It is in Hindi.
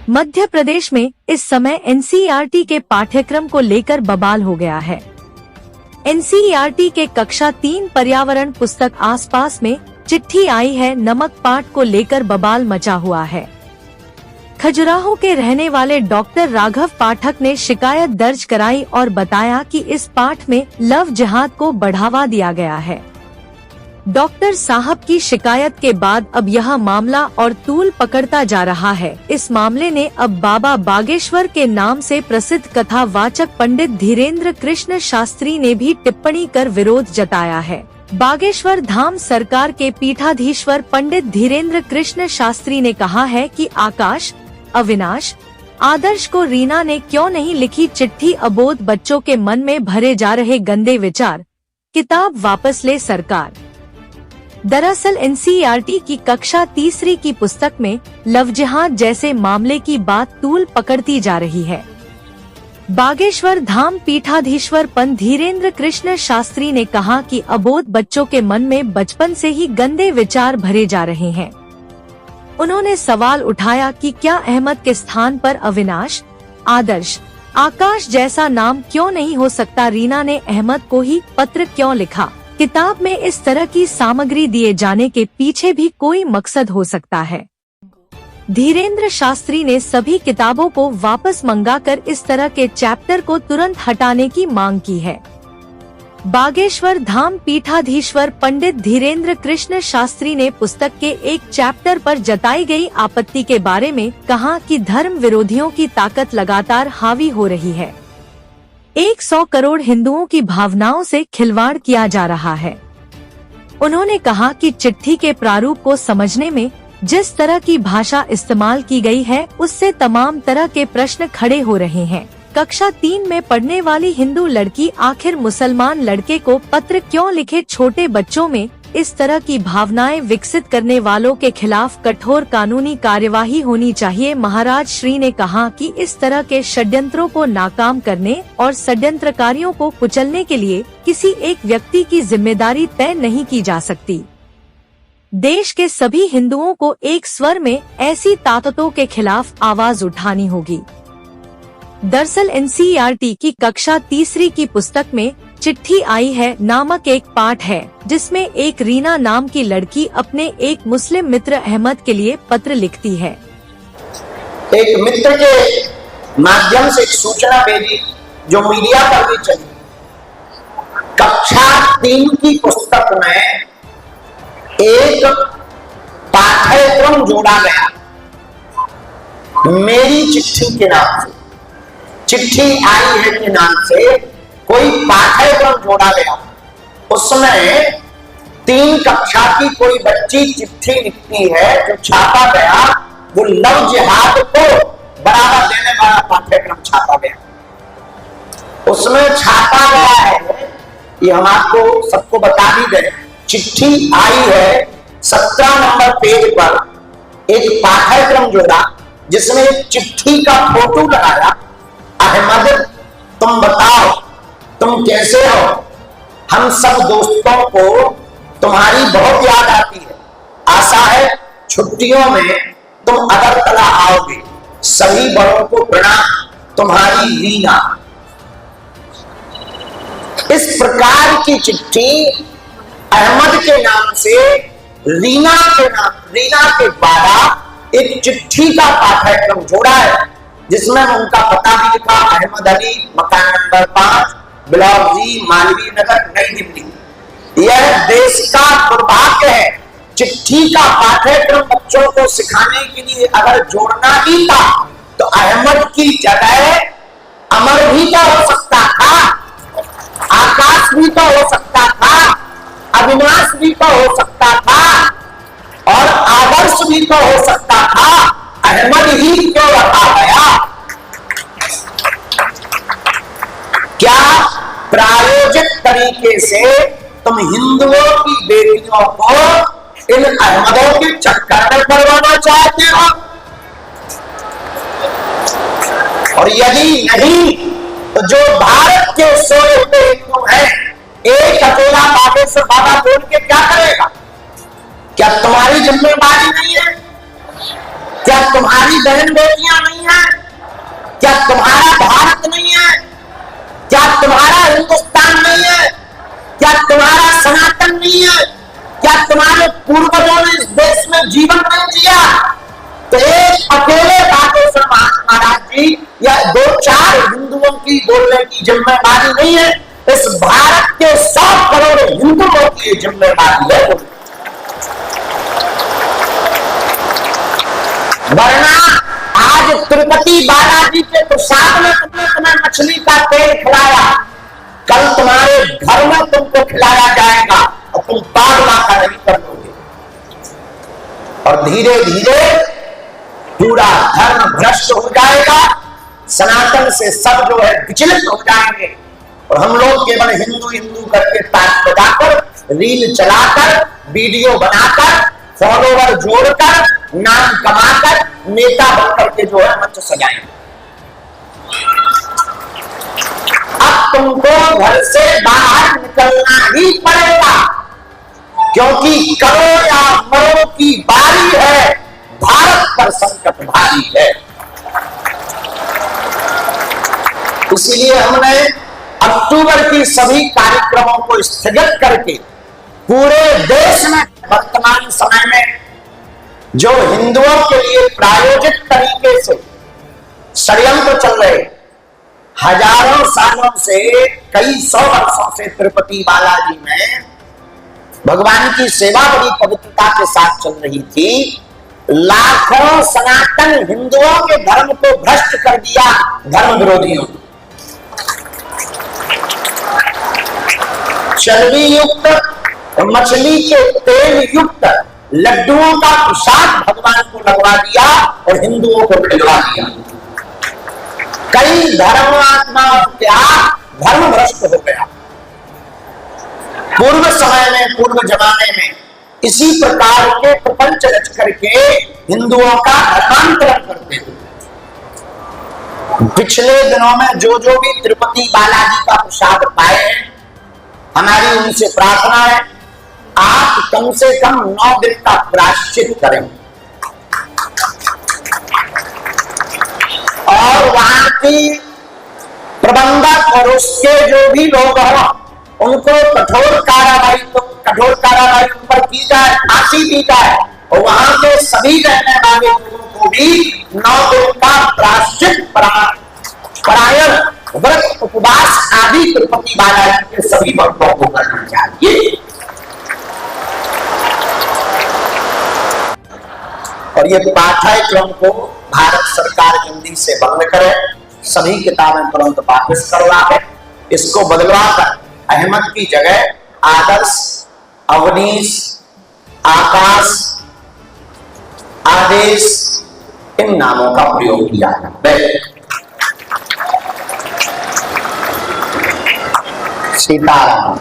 मध्य प्रदेश में इस समय एनसीईआरटी के पाठ्यक्रम को लेकर बवाल हो गया है। एनसीईआरटी के कक्षा 3 पर्यावरण पुस्तक आसपास में चिट्ठी आई है नमक पाठ को लेकर बवाल मचा हुआ है। खजुराहो के रहने वाले डॉक्टर राघव पाठक ने शिकायत दर्ज कराई और बताया कि इस पाठ में लव जिहाद को बढ़ावा दिया गया है। डॉक्टर साहब की शिकायत के बाद अब यह मामला और तूल पकड़ता जा रहा है। इस मामले ने अब बाबा बागेश्वर के नाम से प्रसिद्ध कथावाचक पंडित धीरेन्द्र कृष्ण शास्त्री ने भी टिप्पणी कर विरोध जताया है। बागेश्वर धाम सरकार के पीठाधीश्वर पंडित धीरेन्द्र कृष्ण शास्त्री ने कहा है कि आकाश, अविनाश, आदर्श को रीना ने क्यों नहीं लिखी चिट्ठी। अबोध बच्चों के मन में भरे जा रहे गंदे विचार, किताब वापस ले सरकार। दरअसल एनसीईआरटी की कक्षा 3 की पुस्तक में लव जिहाद जैसे मामले की बात तूल पकड़ती जा रही है। बागेश्वर धाम पीठाधीश्वर पंडित धीरेन्द्र कृष्ण शास्त्री ने कहा कि अबोध बच्चों के मन में बचपन से ही गंदे विचार भरे जा रहे हैं। उन्होंने सवाल उठाया कि क्या अहमद के स्थान पर अविनाश, आदर्श, आकाश जैसा नाम क्यों नहीं हो सकता। रीना ने अहमद को ही पत्र क्यों लिखा। किताब में इस तरह की सामग्री दिए जाने के पीछे भी कोई मकसद हो सकता है। धीरेन्द्र शास्त्री ने सभी किताबों को वापस मंगाकर इस तरह के चैप्टर को तुरंत हटाने की मांग की है। बागेश्वर धाम पीठाधीश्वर पंडित धीरेन्द्र कृष्ण शास्त्री ने पुस्तक के एक चैप्टर पर जताई गई आपत्ति के बारे में कहा कि धर्म विरोधियों की ताकत लगातार हावी हो रही है। 100 करोड़ हिंदुओं की भावनाओं से खिलवाड़ किया जा रहा है। उन्होंने कहा कि चिट्ठी के प्रारूप को समझने में जिस तरह की भाषा इस्तेमाल की गई है उससे तमाम तरह के प्रश्न खड़े हो रहे हैं। कक्षा 3 में पढ़ने वाली हिंदू लड़की आखिर मुसलमान लड़के को पत्र क्यों लिखे। छोटे बच्चों में इस तरह की भावनाएं विकसित करने वालों के खिलाफ कठोर कानूनी कार्यवाही होनी चाहिए। महाराज श्री ने कहा कि इस तरह के षड्यंत्रों को नाकाम करने और षड्यंत्रकारियों को कुचलने के लिए किसी एक व्यक्ति की जिम्मेदारी तय नहीं की जा सकती। देश के सभी हिंदुओं को एक स्वर में ऐसी ताकतों के खिलाफ आवाज उठानी होगी। दरअसल एनसीईआरटी की कक्षा 3 की पुस्तक में चिट्ठी आई है नामक एक पाठ है जिसमें एक रीना नाम की लड़की अपने एक मुस्लिम मित्र अहमद के लिए पत्र लिखती है। एक मित्र के माध्यम से एक सूचना भेजी जो मीडिया पर भी चली। कक्षा 3 की पुस्तक में एक पाठ्यक्रम जोड़ा गया मेरी चिट्ठी के नाम से। चिट्ठी आई है के नाम से कोई पाठ्यक्रम जोड़ा गया। उसमें 3 कक्षा की कोई बच्ची चिट्ठी लिखती है जो छापा गया वो लव जिहाद को बढ़ावा देने वाला पाठ्यक्रम छापा गया। उसमें छापा गया है, ये हम आपको सबको बता भी दें, चिट्ठी आई है 17 नंबर पेज पर एक पाठ्यक्रम जोड़ा जिसमें एक चिट्ठी का फोटो लगाया। अहमद, तुम बताओ तुम कैसे हो? हम सब दोस्तों को तुम्हारी बहुत याद आती है। आशा है छुट्टियों में तुम अगरतला आओगे। सभी बड़ों को प्रणाम, तुम्हारी रीना। इस प्रकार की चिट्ठी अहमद के नाम से रीना के बाद एक चिट्ठी का पाठ्यक्रम जोड़ा है जिसमें उनका पता भी लिखा, अहमद अली, मकान नंबर 5, ब्लॉक जी, मालवीय नगर, नई दिल्ली। यह देश का दुर्भाग्य है। चिट्ठी का पाठ्यक्रम बच्चों को सिखाने के लिए अगर जोड़ना ही था तो अहमद की जगह अमर भी तो हो सकता था, आकाश भी तो हो सकता था, अविनाश भी तो हो सकता था और आदर्श भी तो हो सकता था। अहमद ही क्यों रखा गया? क्या प्रायोजिक तरीके से तुम हिंदुओं की बेटियों को इन अहमदों के चक्कर में पड़वाना चाहते और यदि नहीं तो जो भारत के सोए हुए हिंदू हैं, एक अकेला बागेश्वर बाबा बोल के क्या करेगा? क्या तुम्हारी जिम्मेदारी नहीं है? क्या तुम्हारी बहन बेटियां नहीं है? क्या तुम्हारा भारत नहीं है? क्या तुम्हारा हिंदुस्तान नहीं है? क्या तुम्हारा सनातन नहीं है? क्या तुम्हारे पूर्वजों ने इस देश में जीवन नहीं जिया? तो एक अकेले बागेश्वर महाराज जी या 2-4 हिंदुओं की बोलने की जिम्मेदारी नहीं है, इस भारत के 100 करोड़ हिंदुओं की जिम्मेदारी है। वरना आज तिरुपति बालाजी के प्रसाद में तुम्हें मछली का तेल खिलाया, कल तुम्हारे घर में तुमको खिलाया जाएगा और तुम बाग माता नहीं कर लोगे। और धीरे धीरे पूरा धर्म भ्रष्ट हो जाएगा, सनातन से सब जो है विचलित हो जाएंगे और हम लोग केवल हिंदू हिंदू करके ताश बजाकर, रील चलाकर, वीडियो बनाकर, फॉलोवर जोड़कर, नाम कमाकर, नेता बनकर के जो है मंच सजाएंगे। अब तुमको घर से बाहर निकलना ही पड़ेगा, क्योंकि करो या मरो की बारी है, भारत पर संकट भारी है। इसीलिए हमने अक्टूबर की सभी कार्यक्रमों को स्थगित करके पूरे देश में वर्तमान समय में जो हिंदुओं के लिए प्रायोजित तरीके से षड्यंत्र चल रहे, हजारों सालों से, कई 100 वर्षों से तिरुपति बालाजी में भगवान की सेवा बड़ी पवित्रता के साथ चल रही थी। लाखों सनातन हिंदुओं के धर्म को भ्रष्ट कर दिया धर्म विरोधियों ने। चर्बी युक्त, मछली के तेल युक्त लड्डुओं का प्रसाद भगवान को लगवा दिया और हिंदुओं को खिलवा दिया। कई धर्मात्माओं का धर्म भ्रष्ट हो गया। पूर्व समय में, पूर्व जमाने में इसी प्रकार के प्रपंच रच करके हिंदुओं का धर्मांतरण करते थे। पिछले दिनों में जो भी तिरुपति बालाजी का प्रसाद पाए हैं, हमारी उनसे प्रार्थना है, आप कम से कम 9 दिन का प्रायश्चित करें और वहां की प्रबंधक और उसके जो भी लोग हैं उनको कठोर कार्रवाई उन पर की जाए, फांसी दी जाए और वहां के सभी रहने वाले लोगों को भी 9 दिन का प्रायश्चित परायण, व्रत, उपवास आदि तिरुपति बालाजी के सभी भक्तों को करना चाहिए। और ये पाठ्यक्रम को भारत सरकार जल्दी से बंद करे, सभी किताबें तुरंत वापस करवाए, इसको बदलवाकर अहमद की जगह आदर्श, अवनीश, आकाश, आदेश इन नामों का प्रयोग किया है। सीताराम।